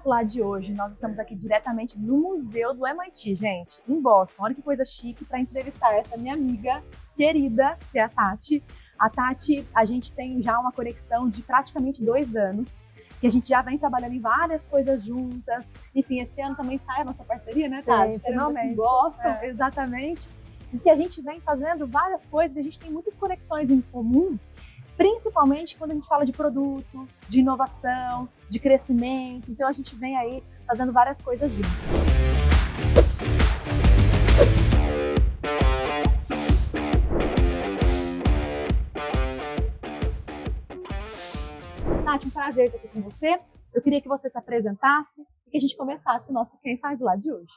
faz lá de hoje? Nós estamos aqui diretamente no Museu do MIT, gente, em Boston. Olha que coisa chique para entrevistar essa minha amiga querida, que é a Tati. A Tati, a gente tem já uma conexão de praticamente 2 anos, que a gente já vem trabalhando em várias coisas juntas. Enfim, esse ano também sai a nossa parceria, né, Tati? Sim, finalmente. Boston, exatamente. E que a gente vem fazendo várias coisas, a gente tem muitas conexões em comum, principalmente quando a gente fala de produto, de inovação, de crescimento. Então a gente vem aí fazendo várias coisas juntas. Tati, um prazer estar aqui com você. Eu queria que você se apresentasse e que a gente começasse o nosso Quem Faz Lá de hoje.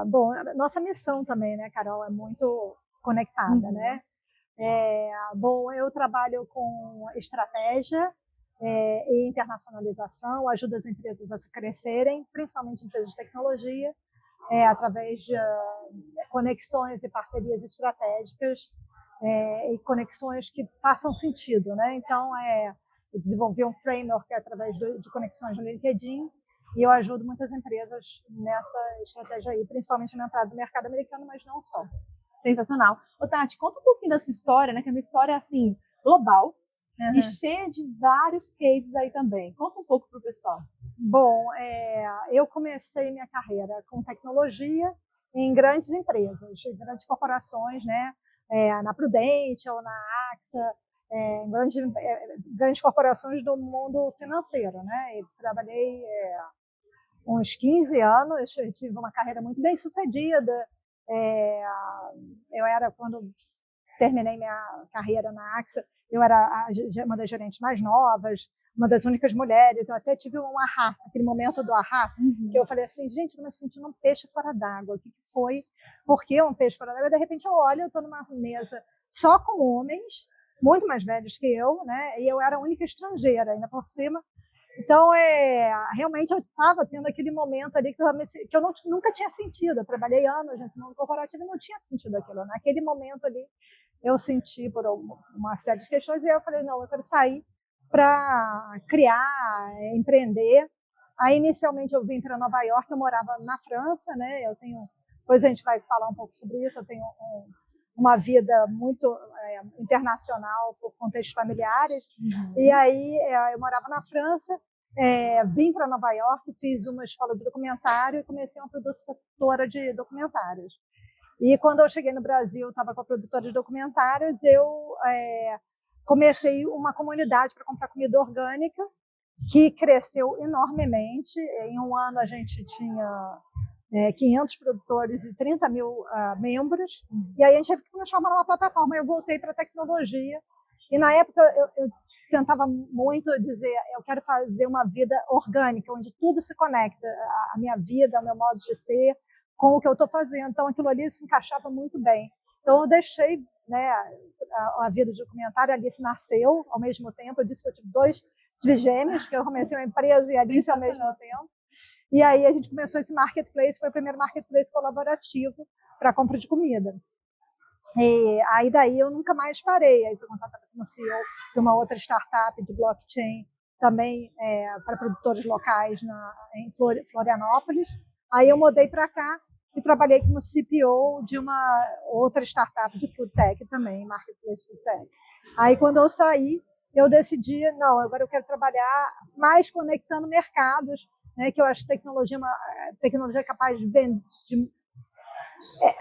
Bom, nossa missão também, né, Carol, é muito conectada, né? Bom, eu trabalho com estratégia e internacionalização, ajudo as empresas a se crescerem, principalmente empresas de tecnologia, através de conexões e parcerias estratégicas e conexões que façam sentido, né? Então, eu desenvolvi um framework através de conexões no LinkedIn e eu ajudo muitas empresas nessa estratégia aí, principalmente na entrada do mercado americano, mas não só. Sensacional. Ô, Tati, conta um pouquinho da sua história, né? Que é uma história, assim, global e cheia de vários cases aí também. Conta um pouco para o pessoal. Bom, eu comecei minha carreira com tecnologia em grandes empresas, em grandes corporações, né? Na Prudential, na AXA, em grandes corporações do mundo financeiro, né? Eu trabalhei uns 15 anos, eu tive uma carreira muito bem sucedida. Quando terminei minha carreira na AXA, eu era uma das gerentes mais novas, uma das únicas mulheres. Eu até tive um ahá, aquele momento do ahá, que eu falei assim, gente, eu estou me sentindo um peixe fora d'água. O que foi? Por que um peixe fora d'água? De repente eu olho, eu estou numa mesa só com homens, muito mais velhos que eu, né? E eu era a única estrangeira, ainda por cima. Então, realmente eu estava tendo aquele momento ali que eu nunca tinha sentido. Eu trabalhei anos nesse mundo corporativo e não tinha sentido aquilo. Naquele momento ali, eu senti por uma série de questões e eu falei, não, eu quero sair para criar, empreender. Aí, inicialmente, eu vim para Nova York, eu morava na França, né? Depois a gente vai falar um pouco sobre isso, eu tenho uma vida muito internacional por contextos familiares. E aí eu morava na França, vim para Nova York, fiz uma escola de documentário e comecei uma produtora de documentários. E quando eu cheguei no Brasil, estava com a produtora de documentários, eu comecei uma comunidade para comprar comida orgânica, que cresceu enormemente. Em um ano a gente tinha 500 produtores e 30 mil membros, e aí a gente teve que transformar numa plataforma. Eu voltei para a tecnologia, e na época eu tentava muito dizer, eu quero fazer uma vida orgânica, onde tudo se conecta, a minha vida, o meu modo de ser, com o que eu estou fazendo. Então aquilo ali se encaixava muito bem. Então eu deixei, né, a vida de documentário. A Alice nasceu ao mesmo tempo. Eu disse que eu tive 2 gêmeos, que eu comecei uma empresa e a Alice ao mesmo tempo. E aí a gente começou esse marketplace, foi o primeiro marketplace colaborativo para compra de comida. E aí daí eu nunca mais parei. Aí fui contratada como CEO de uma outra startup de blockchain, também para produtores locais em Florianópolis. Aí eu mudei para cá e trabalhei como CPO de uma outra startup de food tech também, marketplace food tech. Aí quando eu saí, eu decidi, não, agora eu quero trabalhar mais conectando mercados, né, que eu acho que tecnologia é capaz de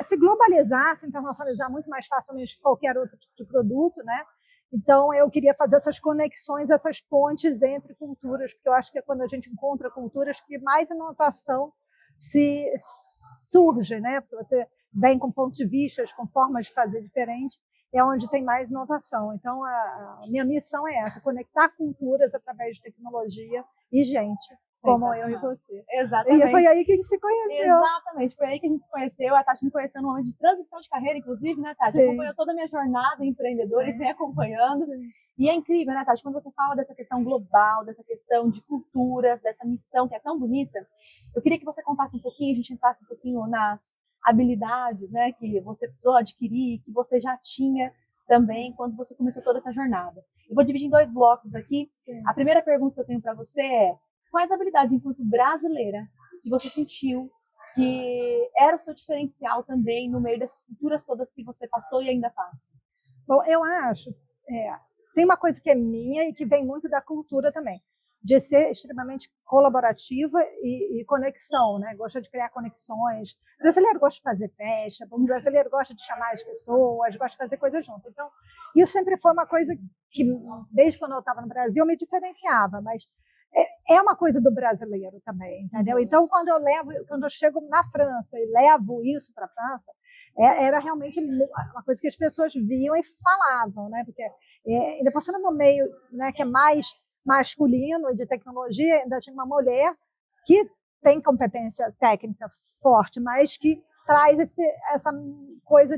se globalizar, se internacionalizar muito mais facilmente que qualquer outro tipo de produto, né? Então, eu queria fazer essas conexões, essas pontes entre culturas, porque eu acho que é quando a gente encontra culturas que mais inovação surge, né? Porque você vem com pontos de vista, com formas de fazer diferente, é onde tem mais inovação. Então, a minha missão é essa, conectar culturas através de tecnologia e gente, como eu e você. Exatamente. E foi aí que a gente se conheceu. Exatamente, foi aí que a gente se conheceu. A Tati me conheceu num momento de transição de carreira, inclusive, né, Tati? Sim. Acompanhou toda a minha jornada empreendedora e vem acompanhando. Sim. E é incrível, né, Tati? Quando você fala dessa questão global, dessa questão de culturas, dessa missão que é tão bonita, eu queria que você contasse um pouquinho, a gente entrasse um pouquinho nas habilidades, né, que você precisou adquirir, que você já tinha também quando você começou toda essa jornada. Eu vou dividir em 2 blocos aqui. Sim. A primeira pergunta que eu tenho para você é: quais habilidades, enquanto brasileira, que você sentiu que era o seu diferencial também no meio dessas culturas todas que você passou e ainda passa? Bom, eu acho, tem uma coisa que é minha e que vem muito da cultura também, de ser extremamente colaborativa e conexão, né? Gosta de criar conexões. O brasileiro gosta de fazer festa, o brasileiro gosta de chamar as pessoas, gosta de fazer coisas junto. Então, isso sempre foi uma coisa que, desde quando eu estava no Brasil, eu me diferenciava, mas é uma coisa do brasileiro também, entendeu? Então, quando eu chego na França e levo isso para a França, era realmente uma coisa que as pessoas viam e falavam, né? Porque ainda por cima no meio, né, que é mais masculino e de tecnologia, ainda tinha uma mulher que tem competência técnica forte, mas que traz essa coisa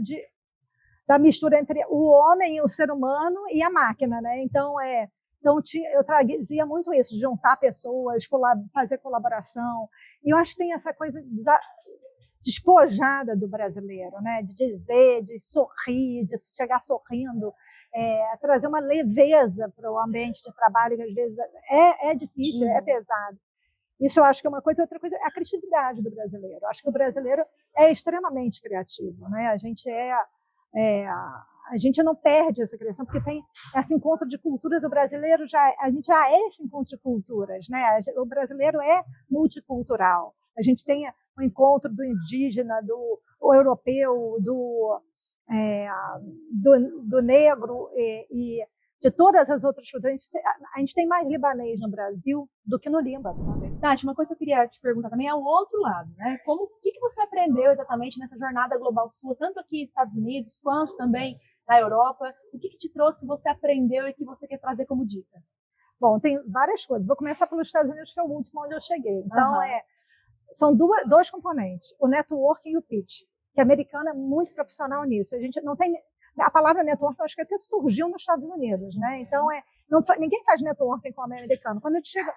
da mistura entre o homem, o ser humano e a máquina, né? Então, eu trazia muito isso, juntar pessoas, fazer colaboração. E eu acho que tem essa coisa despojada do brasileiro, né? De dizer, de sorrir, de chegar sorrindo, trazer uma leveza para o ambiente de trabalho, que às vezes é difícil, é pesado. Isso eu acho que é uma coisa. Outra coisa é a criatividade do brasileiro. Eu acho que o brasileiro é extremamente criativo, né? A gente não perde essa criação, porque tem esse encontro de culturas. A gente já é esse encontro de culturas, né? O brasileiro é multicultural. A gente tem o encontro do indígena, do europeu, do negro e de todas as outras culturas. A gente tem mais libanês no Brasil do que no Líbano. Tati, uma coisa que eu queria te perguntar também é o outro lado, né? O que você aprendeu exatamente nessa jornada global sua, tanto aqui nos Estados Unidos, quanto também na Europa? O que te trouxe, que você aprendeu e que você quer trazer como dica? Bom, tem várias coisas. Vou começar pelos Estados Unidos, que é o último onde eu cheguei. Então, são dois componentes, o networking e o pitch, que a americana é muito profissional nisso. A gente não tem... A palavra networking, eu acho que até surgiu nos Estados Unidos, né? Então, ninguém faz networking com o americano. Quando a gente chega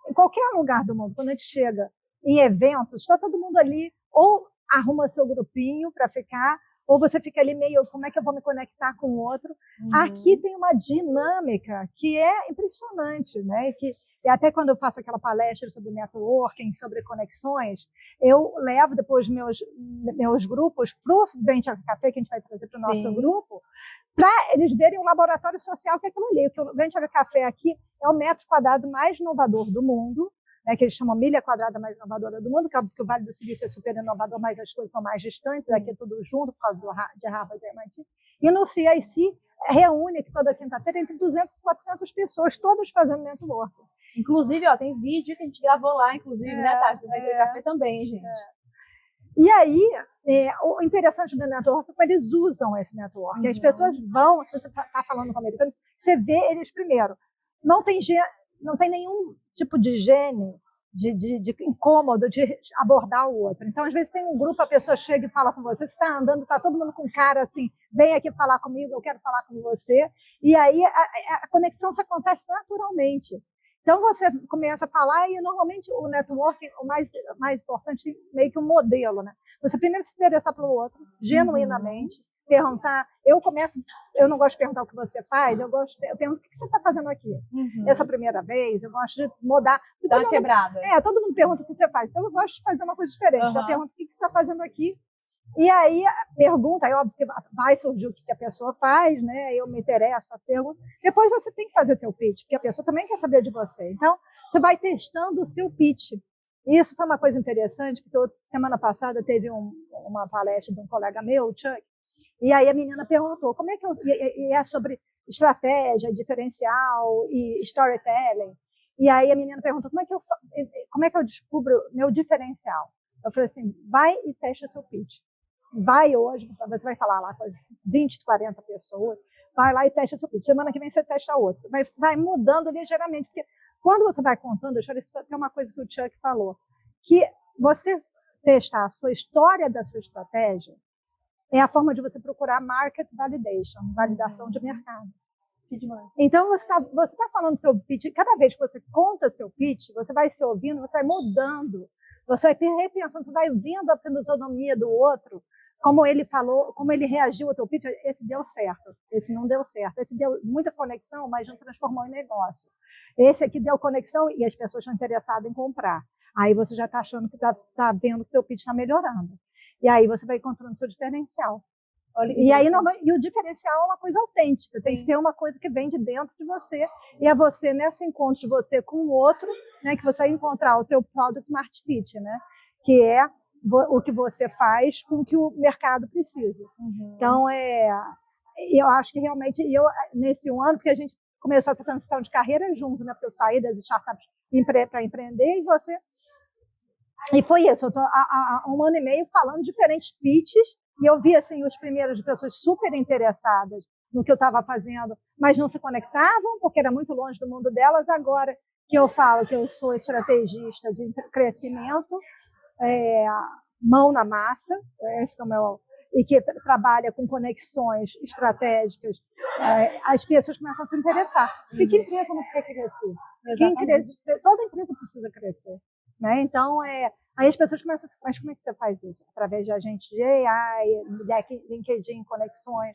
em qualquer lugar do mundo, quando a gente chega em eventos, está todo mundo ali, ou arruma seu grupinho para ficar, ou você fica ali meio, como é que eu vou me conectar com o outro? Aqui tem uma dinâmica que é impressionante, né? E até quando eu faço aquela palestra sobre networking, sobre conexões, eu levo depois meus grupos para o Venture Café, que a gente vai trazer para o nosso grupo, para eles verem o laboratório social que é aquilo ali. Porque o Venture Café aqui é o metro quadrado mais inovador do mundo, né, que eles chamam milha quadrada mais inovadora do mundo, que é óbvio que o Vale do Silício é super inovador, mas as coisas são mais distantes, aqui é tudo junto por causa de Harvard e MIT. E no CIC reúne toda quinta-feira entre 200 e 400 pessoas, todas fazendo networking. Inclusive, tem vídeo que a gente gravou lá, inclusive, né, Tati, do Venture Café também, gente. E aí, o interessante do network é como eles usam esse network. As pessoas vão, se você está falando com americanos, você vê eles primeiro. Não tem nenhum tipo de gene de incômodo de abordar o outro. Então, às vezes tem um grupo, a pessoa chega e fala com você, você está andando, está todo mundo com cara assim, vem aqui falar comigo, eu quero falar com você. E aí a conexão se acontece naturalmente. Então, você começa a falar e, normalmente, o networking, o mais importante, meio que um modelo, né? Você primeiro se interessar pelo outro, genuinamente, perguntar. Eu não gosto de perguntar o que você faz, eu pergunto o que você está fazendo aqui. Essa primeira vez, eu gosto de mudar. Dá uma quebrada. Todo mundo pergunta o que você faz. Então, eu gosto de fazer uma coisa diferente. Já pergunto o que você está fazendo aqui. E aí, pergunta, é óbvio que vai surgir o que a pessoa faz, né? Eu me interesso, faço perguntas. Depois você tem que fazer seu pitch, porque a pessoa também quer saber de você. Então, você vai testando o seu pitch. E isso foi uma coisa interessante, porque semana passada teve uma palestra de um colega meu, o Chuck, e aí a menina perguntou, como é que e é sobre estratégia, diferencial e storytelling. E aí a menina perguntou, como é que eu descubro meu diferencial? Eu falei assim, vai e testa seu pitch. Vai hoje, você vai falar lá com as 20, 40 pessoas, vai lá e testa seu pitch. Semana que vem você testa outro. Vai mudando ligeiramente, porque quando você vai contando, isso é uma coisa que o Chuck falou, que você testar a sua história da sua estratégia é a forma de você procurar market validation, validação de mercado. Que demais. Então, você tá falando seu pitch, cada vez que você conta seu pitch, você vai se ouvindo, você vai mudando, você vai repensando, você vai vendo a fisionomia do outro, como ele falou, como ele reagiu ao teu pitch, esse deu certo, esse não deu certo, esse deu muita conexão, mas não transformou em negócio. Esse aqui deu conexão e as pessoas estão interessadas em comprar. Aí você já está achando que está vendo que o teu pitch está melhorando. E aí você vai encontrando seu diferencial. E aí e o diferencial é uma coisa autêntica, tem que ser uma coisa que vem de dentro de você. E é você, nesse encontro de você com o outro, né, que você vai encontrar o teu product market fit, né, que é o que você faz com o que o mercado precisa. Então, eu acho que realmente, nesse ano, porque a gente começou essa transição de carreira junto, né, porque eu saí das startups para empreender e foi isso. Eu estou há 1 ano e meio falando diferentes pitches e eu vi assim, os primeiros de pessoas super interessadas no que eu estava fazendo, mas não se conectavam porque era muito longe do mundo delas. Agora que eu falo que eu sou estrategista de crescimento, mão na massa, esse é o meu, e que trabalha com conexões estratégicas, as pessoas começam a se interessar. Porque que empresa não quer crescer? Toda empresa precisa crescer. Né? Então, aí as pessoas começam a dizer, mas como é que você faz isso? Através de agentes de AI, LinkedIn, conexões.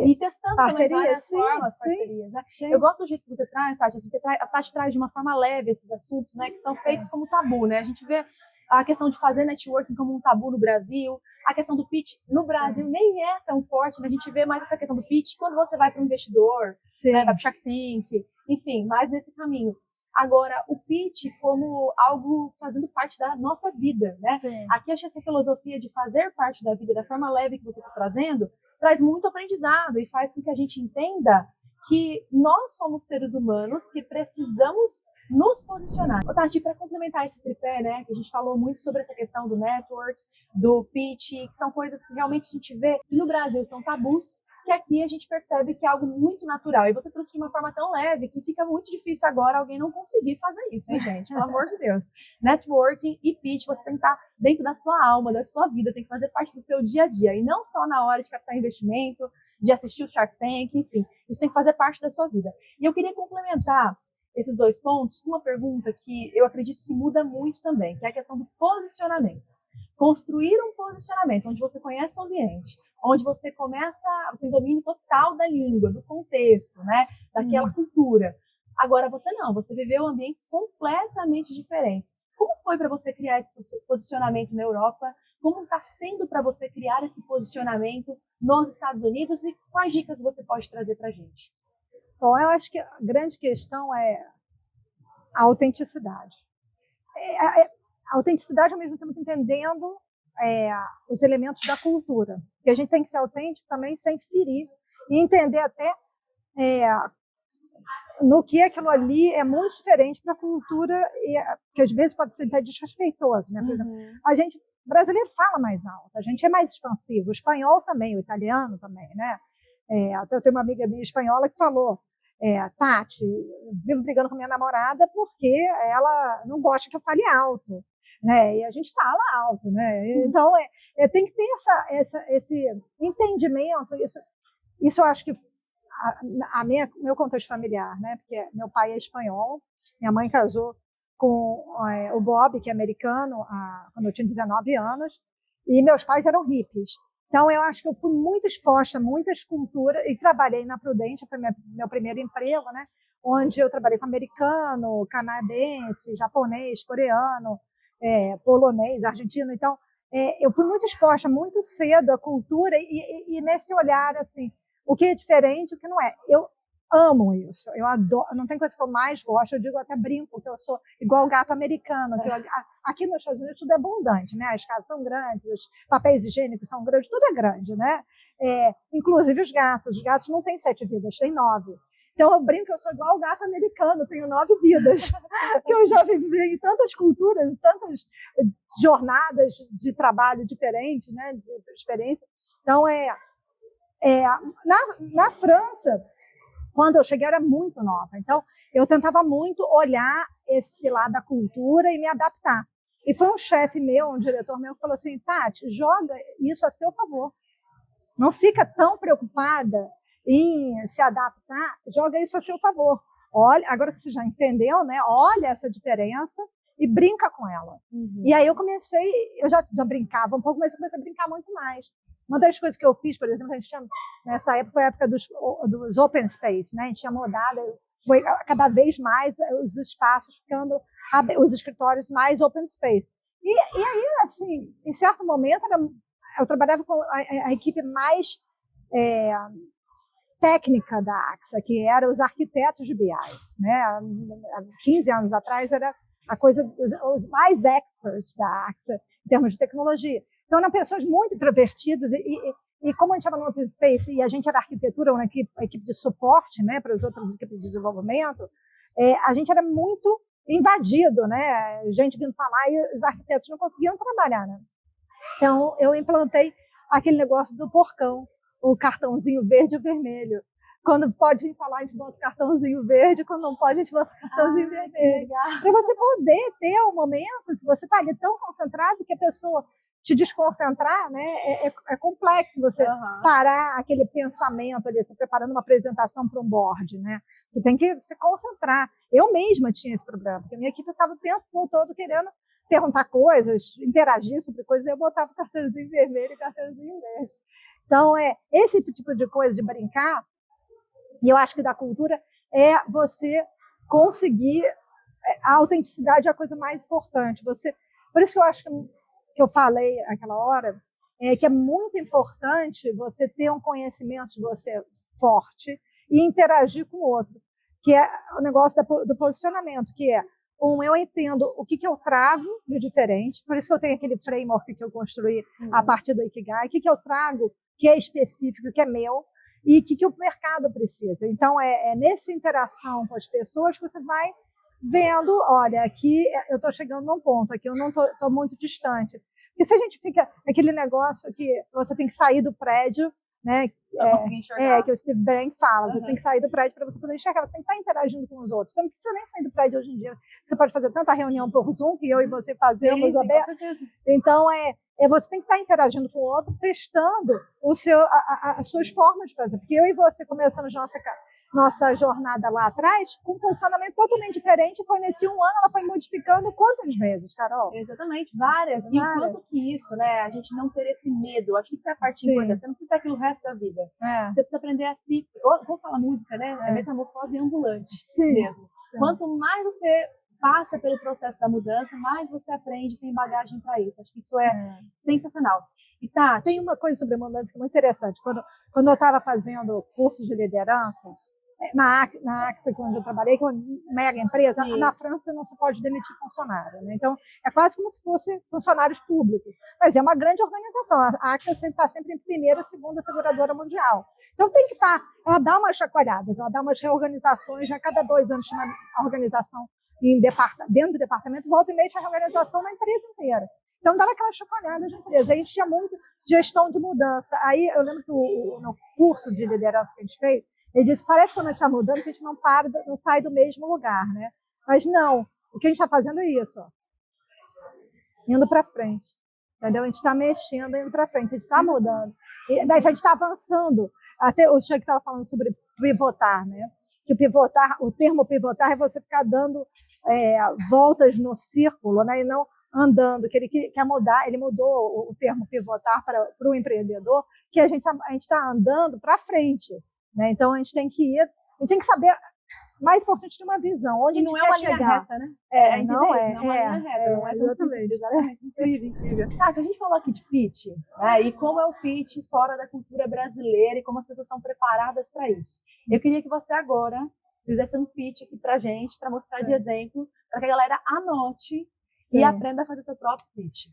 E testando também várias formas, parcerias. Né? Eu gosto do jeito que você traz, Tati, assim, porque a Tati traz de uma forma leve esses assuntos, né, que são feitos como tabu. Né? A gente vê a questão de fazer networking como um tabu no Brasil, a questão do pitch no Brasil nem é tão forte, né? A gente vê mais essa questão do pitch quando você vai para um investidor, né? Vai para o Shark Tank, enfim, mais nesse caminho. Agora, o pitch como algo fazendo parte da nossa vida, né? Aqui acho que essa filosofia de fazer parte da vida da forma leve que você está trazendo, traz muito aprendizado e faz com que a gente entenda que nós somos seres humanos que precisamos nos posicionar. Tati, para complementar esse tripé, né, que a gente falou muito sobre essa questão do network, do pitch, que são coisas que realmente a gente vê que no Brasil são tabus, que aqui a gente percebe que é algo muito natural. E você trouxe de uma forma tão leve que fica muito difícil agora alguém não conseguir fazer isso, hein, gente? Pelo amor de Deus. Networking e pitch, você tem que estar dentro da sua alma, da sua vida, tem que fazer parte do seu dia a dia. E não só na hora de captar investimento, de assistir o Shark Tank, enfim. Isso tem que fazer parte da sua vida. E eu queria complementar esses 2 pontos com uma pergunta que eu acredito que muda muito também, que é a questão do posicionamento. Construir um posicionamento onde você conhece o ambiente, onde você você domina total da língua, do contexto, né, daquela cultura. Agora você não, você viveu ambientes completamente diferentes. Como foi para você criar esse posicionamento na Europa? Como está sendo para você criar esse posicionamento nos Estados Unidos e quais dicas você pode trazer para a gente? Bom, eu acho que a grande questão é a autenticidade. A autenticidade, ao mesmo tempo, entendendo os elementos da cultura. Porque a gente tem que ser autêntico também sem ferir e entender até no que aquilo ali é muito diferente para a cultura, que às vezes pode ser até desrespeitoso. Né? Por exemplo, a gente, brasileiro, fala mais alto, a gente é mais expansivo, o espanhol também, o italiano também, né? Até eu tenho uma amiga minha espanhola que falou, Tati, vivo brigando com minha namorada porque ela não gosta que eu fale alto, né? E a gente fala alto, né? Então, tem que ter esse entendimento, isso eu acho que meu contexto familiar, né? Porque meu pai é espanhol, minha mãe casou com o Bob, que é americano, quando eu tinha 19 anos, e meus pais eram hippies. Então, eu acho que eu fui muito exposta a muitas culturas e trabalhei na Prudential, foi meu primeiro emprego, né? Onde eu trabalhei com americano, canadense, japonês, coreano, polonês, argentino. Então, eu fui muito exposta muito cedo à cultura e nesse olhar, assim, o que é diferente, o que não é. Eu amo isso, eu adoro, não tem coisa que eu mais gosto, eu digo, até brinco, que eu sou igual o gato americano, que aqui nos Estados Unidos tudo é abundante, né? As casas são grandes, os papéis higiênicos são grandes, tudo é grande, né? Inclusive os gatos não têm 7 vidas, têm 9. Então eu brinco que eu sou igual o gato americano, tenho 9 vidas, que eu já vivi em tantas culturas, tantas jornadas de trabalho diferentes, né? De experiência. Então, na França, quando eu cheguei, eu era muito nova. Então, eu tentava muito olhar esse lado da cultura e me adaptar. E foi um chefe meu, um diretor meu, que falou assim, Tati, joga isso a seu favor. Não fica tão preocupada em se adaptar, joga isso a seu favor. Olha, agora que você já entendeu, né? Olha essa diferença e brinca com ela. E aí eu já brincava um pouco, mas eu comecei a brincar muito mais. Uma das coisas que eu fiz, por exemplo, a gente tinha, nessa época, foi a época dos open space, né? A gente tinha mudado, foi cada vez mais os espaços ficando, os escritórios mais open space. E aí, assim, em certo momento, eu trabalhava com a equipe mais técnica da AXA, que eram os arquitetos de BI. Né? Há 15 anos atrás, era a coisa, os mais experts da AXA, em termos de tecnologia. Então, eram pessoas muito introvertidas e como a gente estava no Open Space e a gente era arquitetura, uma equipe de suporte, né, para as outras equipes de desenvolvimento, a gente era muito invadido, né? Gente vindo falar e os arquitetos não conseguiam trabalhar, né? Então, eu implantei aquele negócio do porcão, o cartãozinho verde e o vermelho. Quando pode vir falar, a gente bota o cartãozinho verde, quando não pode, a gente bota o cartãozinho vermelho. Para você poder ter um momento que você está ali tão concentrado que a pessoa te desconcentrar, né? É complexo você parar aquele pensamento ali, você preparando uma apresentação para um board, né? Você tem que se concentrar. Eu mesma tinha esse problema, porque a minha equipe estava o tempo todo querendo perguntar coisas, interagir sobre coisas, e eu botava o cartãozinho vermelho e o cartãozinho verde. Então, esse tipo de coisa, de brincar, e eu acho que da cultura, é você conseguir, a autenticidade é a coisa mais importante. Por isso que eu acho que eu falei aquela hora, que é muito importante você ter um conhecimento de você forte e interagir com o outro, que é o negócio do posicionamento, que é, eu entendo o que eu trago de diferente, por isso que eu tenho aquele framework que eu construí a partir do Ikigai, o que eu trago que é específico, que é meu, e o que o mercado precisa. Então, é nessa interação com as pessoas que você vai vendo, olha, aqui eu estou chegando num ponto, aqui eu não estou muito distante. Porque se a gente fica aquele negócio que você tem que sair do prédio, né? Que o Steve Bank fala, você tem que sair do prédio para você poder enxergar, você tem que estar interagindo com os outros. Você não precisa nem sair do prédio hoje em dia. Você pode fazer tanta reunião por Zoom que eu e você fazemos. Então, você tem que estar interagindo com o outro, testando as suas formas de fazer. Porque eu e você começamos nossa jornada lá atrás com um funcionamento totalmente diferente. Foi nesse um ano, ela foi modificando quantas vezes, Carol? Exatamente, várias. E o quanto que isso, né? A gente não ter esse medo. Acho que isso é a parte importante. Você não precisa ter aquilo o resto da vida. Você precisa aprender a se... Vamos falar música, né? É metamorfose ambulante mesmo. Sim. Quanto mais você passa pelo processo da mudança, mais você aprende, tem bagagem para isso. Acho que isso é sensacional. E Tati... Tem uma coisa sobre mudança que é muito interessante. Quando eu estava fazendo cursos de liderança, na AXA, onde eu trabalhei, que é uma mega empresa, na França não se pode demitir funcionário. Né? Então, é quase como se fossem funcionários públicos. Mas é uma grande organização. A AXA está sempre em primeira, segunda seguradora mundial. Então, tem que ela dá umas chacoalhadas, ela dá umas reorganizações. Já cada 2 anos tinha uma organização dentro do departamento, volta e meia tinha reorganização na empresa inteira. Então, dava aquela chacoalhada de empresa. A gente tinha muito gestão de mudança. Aí, eu lembro que no curso de liderança que a gente fez, ele disse, parece que quando a gente está mudando, que a gente não sai do mesmo lugar, né? Mas não, o que a gente está fazendo é isso, ó, indo para frente, entendeu? A gente está mexendo, indo para frente, a gente está mudando, mas a gente está avançando. Até o Chuck estava falando sobre pivotar, né? Que o termo pivotar é você ficar dando voltas no círculo, né? E não andando, que ele quer mudar, ele mudou o termo pivotar para o empreendedor, que a gente está andando para frente. Né? Então, a gente tem que saber, mais importante, ter uma visão, onde a gente quer chegar. Não é uma linha reta, né? Não é uma linha reta, não é tão simples. Incrível. Tati, a gente falou aqui de pitch, né? E como é o pitch fora da cultura brasileira e como as pessoas são preparadas para isso. Eu queria que você agora fizesse um pitch aqui pra gente, para mostrar de exemplo, para que a galera anote e aprenda a fazer seu próprio pitch.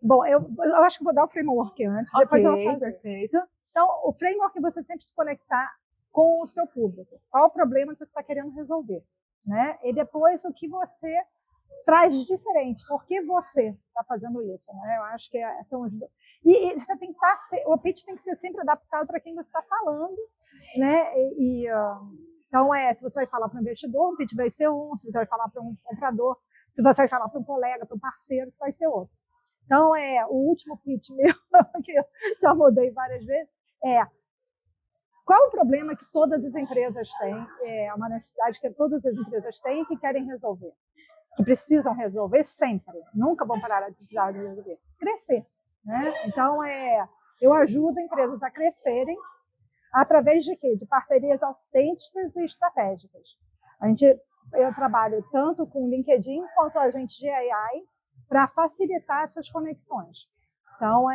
Bom, eu acho que vou dar o framework antes, depois eu vou fazer. Perfeito. Então, o framework é você sempre se conectar com o seu público. Qual o problema que você está querendo resolver? Né? E depois, o que você traz de diferente. Por que você está fazendo isso? Né? Eu acho que são os dois. E você tem que o pitch tem que ser sempre adaptado para quem você está falando. Né? Então, se você vai falar para um investidor, o pitch vai ser um. Se você vai falar para um comprador, se você vai falar para um colega, para um parceiro, isso vai ser outro. Então, o último pitch meu, que eu já mudei várias vezes, qual é o problema que todas as empresas têm, uma necessidade que todas as empresas têm e que querem resolver, que precisam resolver sempre, nunca vão parar de precisar de resolver, crescer. Né? Então, Eu ajudo empresas a crescerem através de quê? De parcerias autênticas e estratégicas. Eu trabalho tanto com o LinkedIn quanto agente de AI para facilitar essas conexões. Então,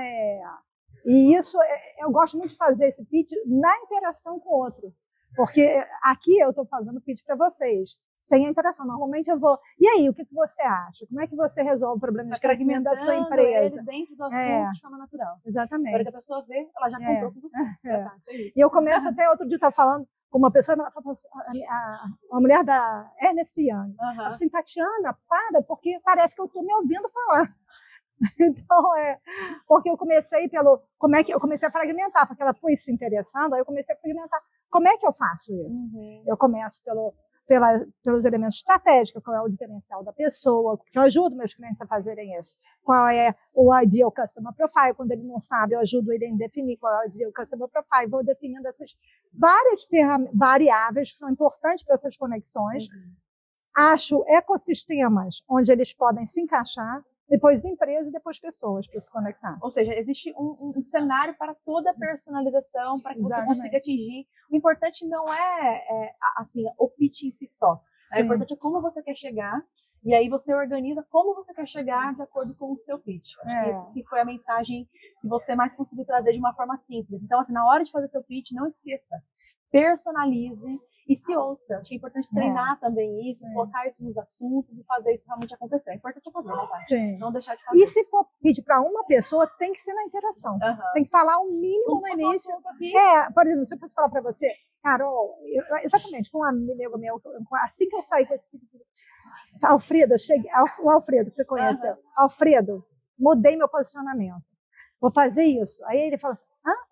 e isso, eu gosto muito de fazer esse pitch na interação com o outro. Porque aqui eu estou fazendo pitch para vocês, sem a interação. Normalmente eu vou, e aí, o que você acha? Como é que você resolve o problema de crescimento da sua empresa? Ele dentro do assunto de forma natural. Exatamente. Agora que a pessoa vê, ela já comprou com você. E eu começo até outro dia, estava falando com uma pessoa, a mulher da Ernest Young. Ela falou assim, Tatiana, para, porque parece que eu estou me ouvindo falar. Então, porque eu comecei eu comecei a fragmentar, porque ela foi se interessando, aí eu comecei a fragmentar. Como é que eu faço isso? Eu começo pelos elementos estratégicos, qual é o diferencial da pessoa, que eu ajudo meus clientes a fazerem isso. Qual é o Ideal Customer Profile, quando ele não sabe, eu ajudo ele a definir qual é o Ideal Customer Profile, vou definindo essas várias variáveis que são importantes para essas conexões, acho ecossistemas onde eles podem se encaixar, depois empresas e depois pessoas para se conectar. Ou seja, existe um cenário para toda a personalização, para que você consiga atingir. O importante não é assim, o pitch em si só. O importante é como você quer chegar, e aí você organiza como você quer chegar de acordo com o seu pitch. Acho que isso que foi a mensagem que você mais conseguiu trazer de uma forma simples. Então, assim, na hora de fazer seu pitch, não esqueça. Personalize e se ouça. Acho que é importante treinar também isso, colocar isso nos assuntos e fazer isso realmente acontecer. É importante fazer, né, Tati? Sim. Não deixar de fazer. E se for pedir para uma pessoa, tem que ser na interação. Tem que falar o mínimo no início. Por exemplo, se eu fosse falar para você, Carol, exatamente, com um amigo meu, assim que eu saí com esse Alfredo, o Alfredo que você conheceu. Alfredo, mudei meu posicionamento. Vou fazer isso. Aí ele falou assim,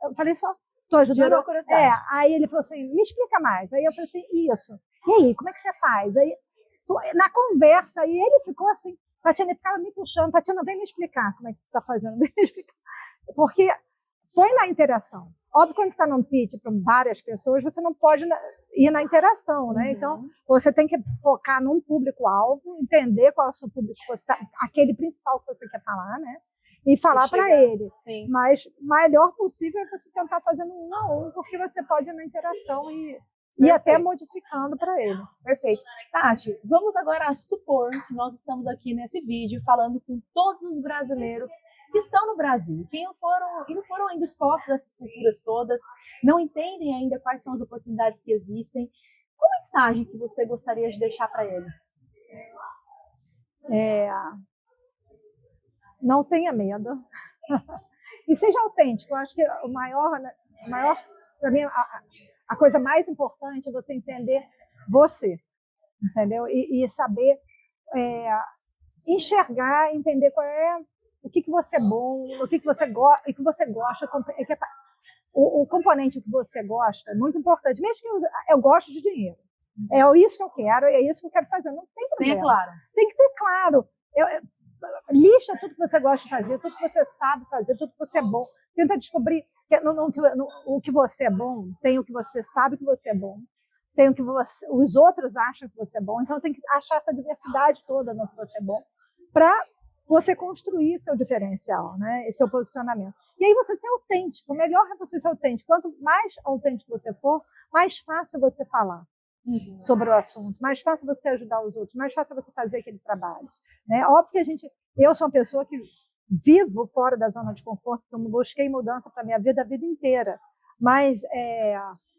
eu falei só, estou ajudando. Gerou curiosidade. Aí ele falou assim, me explica mais. Aí eu falei assim, isso. E aí, como é que você faz? Aí, na conversa, aí ele ficou assim, Tatiana, ele ficava me puxando, Tatiana, vem me explicar como é que você está fazendo. Vem me explicar. Porque foi na interação. Óbvio, quando você está num pitch para várias pessoas, você não pode ir na interação, né? Então, você tem que focar num público-alvo, entender qual é o seu público, aquele principal que você quer falar, né? E falar para ele. Sim. Mas o melhor possível é você tentar fazendo um a um, porque você pode ir na interação e até modificando para ele. Perfeito. Tati, vamos agora supor que nós estamos aqui nesse vídeo falando com todos os brasileiros que estão no Brasil, que não foram ainda expostos a essas culturas todas, não entendem ainda quais são as oportunidades que existem. Qual mensagem que você gostaria de deixar para eles? Não tenha medo. E seja autêntico. Eu acho que o maior para mim, a coisa mais importante é você entender você, entendeu? E saber enxergar, entender qual é o que você é bom, o que você gosta, o componente que você gosta é muito importante. Mesmo que eu gosto de dinheiro, é isso que eu quero, é isso que eu quero fazer, não tem problema. Claro. Tem que ter claro. Lixa tudo que você gosta de fazer, tudo que você sabe fazer, tudo que você é bom. Tenta descobrir o que você é bom, tem o que você sabe que você é bom, tem o que os outros acham que você é bom. Então tem que achar essa diversidade toda no que você é bom para você construir seu diferencial, né? Esse seu posicionamento. E aí você ser autêntico. O melhor é você ser autêntico. Quanto mais autêntico você for, mais fácil você falar sobre o assunto, mais fácil você ajudar os outros, mais fácil você fazer aquele trabalho. Né? Óbvio que eu sou uma pessoa que vivo fora da zona de conforto, porque eu busquei mudança para a minha vida a vida inteira. Mas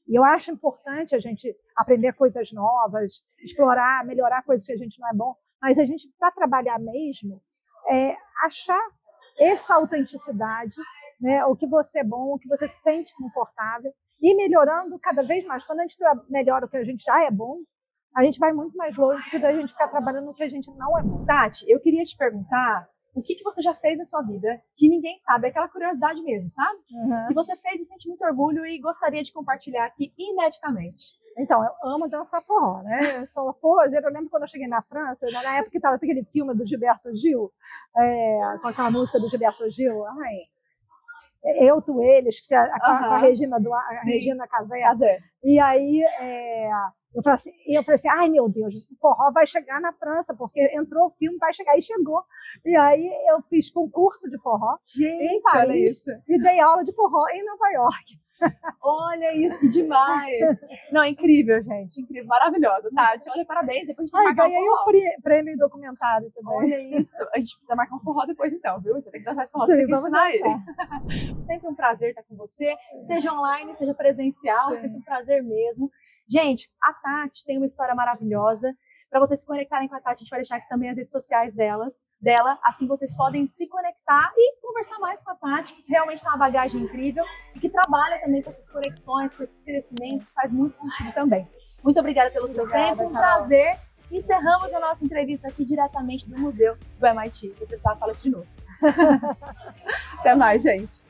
eu acho importante a gente aprender coisas novas, explorar, melhorar coisas que a gente não é bom. Mas a gente, para trabalhar mesmo, achar essa autenticidade, né? O que você é bom, o que você se sente confortável, e melhorando cada vez mais. Quando a gente melhora o que a gente já é bom, a gente vai muito mais longe do que a gente ficar trabalhando no que a gente não é bom. Tati, eu queria te perguntar o que você já fez na sua vida que ninguém sabe, aquela curiosidade mesmo, sabe? Que você fez e sente muito orgulho e gostaria de compartilhar aqui ineditamente. Então, eu amo dançar forró, né? Eu sou forrozeira. Eu lembro quando eu cheguei na França, na época que estava aquele filme do Gilberto Gil, com aquela música do Gilberto Gil, Eu, Tu, Eles, com a Regina Casé. E aí eu falei assim, ai meu Deus, o forró vai chegar na França, porque entrou o filme, vai chegar, e chegou. E aí eu fiz concurso de forró em Paris, olha isso. e dei aula de forró em Nova York. Olha isso, que demais! Não, incrível, gente, incrível, maravilhosa, Tati. Olha, parabéns, depois a gente vai marcar um ganhei o prêmio documentário também. Olha isso, a gente precisa marcar um forró depois então, viu? Então tem que dançar esse forró, você tem que ensinar ele. Sempre um prazer estar com você, seja online, seja presencial, é sempre um prazer mesmo. Gente, a Tati tem uma história maravilhosa. Para vocês se conectarem com a Tati, a gente vai deixar aqui também as redes sociais dela. Assim vocês podem se conectar e conversar mais com a Tati, que realmente tem uma bagagem incrível e que trabalha também com essas conexões, com esses crescimentos, que faz muito sentido também. Muito obrigada pelo seu tempo, um prazer. Encerramos a nossa entrevista aqui diretamente do Museu do MIT. Vou precisar falar isso de novo. Até mais, gente.